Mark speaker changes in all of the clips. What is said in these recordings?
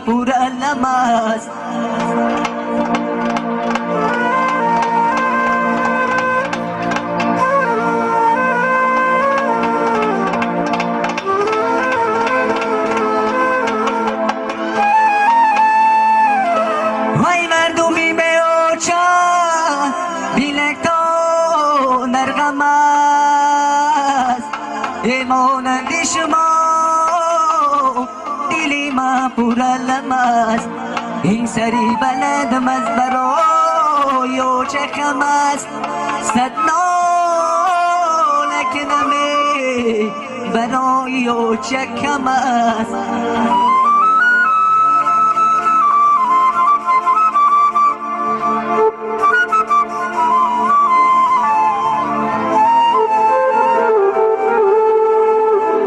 Speaker 1: پر علم است. وای مردمی به اوچا بیلک تو نرغم است. مانند شما دلی ما پر علم است. این سری بلدم از برای اوچه کم است. صد نالک نمی برای اوچه کم است.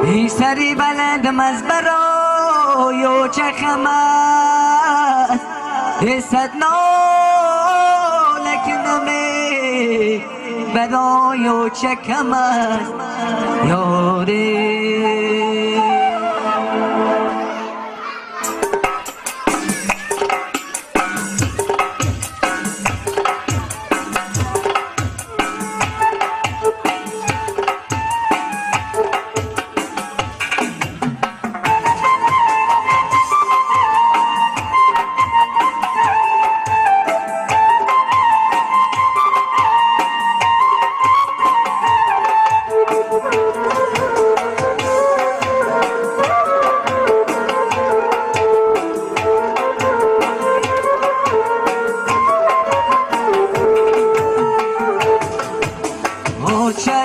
Speaker 1: این سری بلندم از برای اوچه کم است. صد نالک نمی برای اوچه کم است. یاری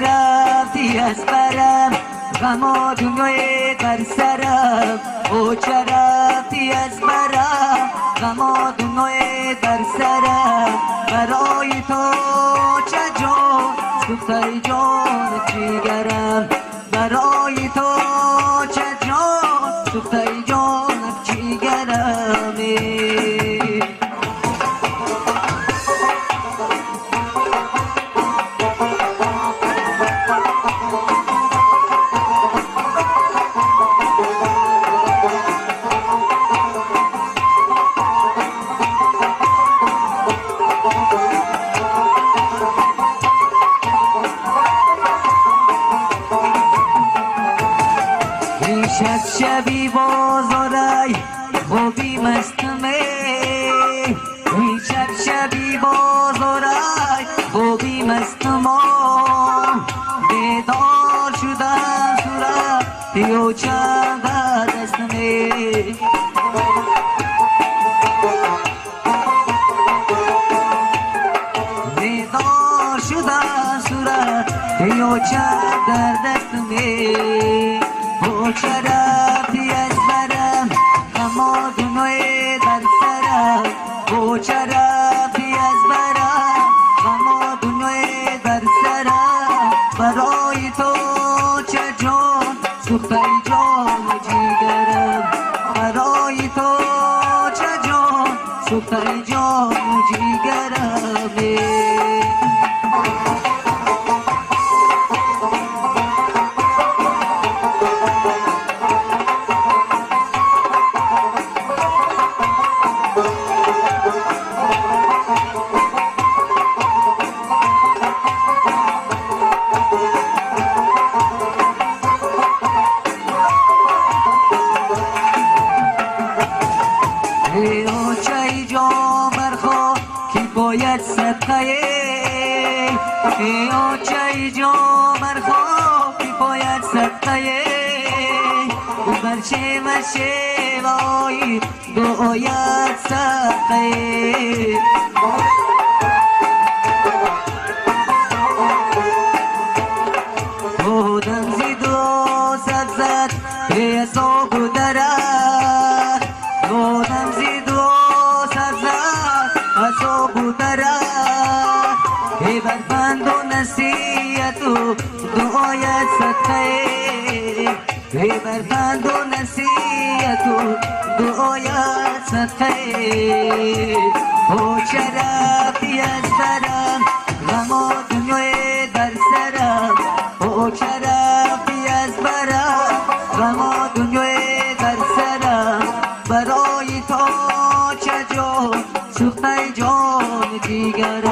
Speaker 1: رفتی از برم غم و دنیای در سرم. او چه رفتی از برم غم و دنیای در سرم. برای تو چه جان سوخته جان جیگرم. برای تو چه جان سوخته جان جیگرم. شب شبی بازارای خوبی مستمه. شب شبی بازارای خوبی مستمه. بیدار شدم صورت یو چند دستمه. بیدار شدم صورت یو چند دستمه. او چه رفتی از برم غم و دنیای در سرم. او چه رفتی از برم غم و دنیای در سرم. برای تو چه جان سوخته جان جیگرم. برای تو چه جان سوخته جان جیگرم. او چه جان برخوا کی باید صدقه. او چه جان برخوا کی باید صدقه. او برچه مشه وای باید صدقه. بودم زید و سبزد حساب و درد. بودم زید و سبزد حساب و درد. برفند و نصیحت و دعایت صدقه. برفند و نصیحت و دعایت صدقه. او چه رفتی از برم غم و دنیای در سرم. او چه رفتی از برم غم و دنیای در سرم. برای سوخته جان جیگر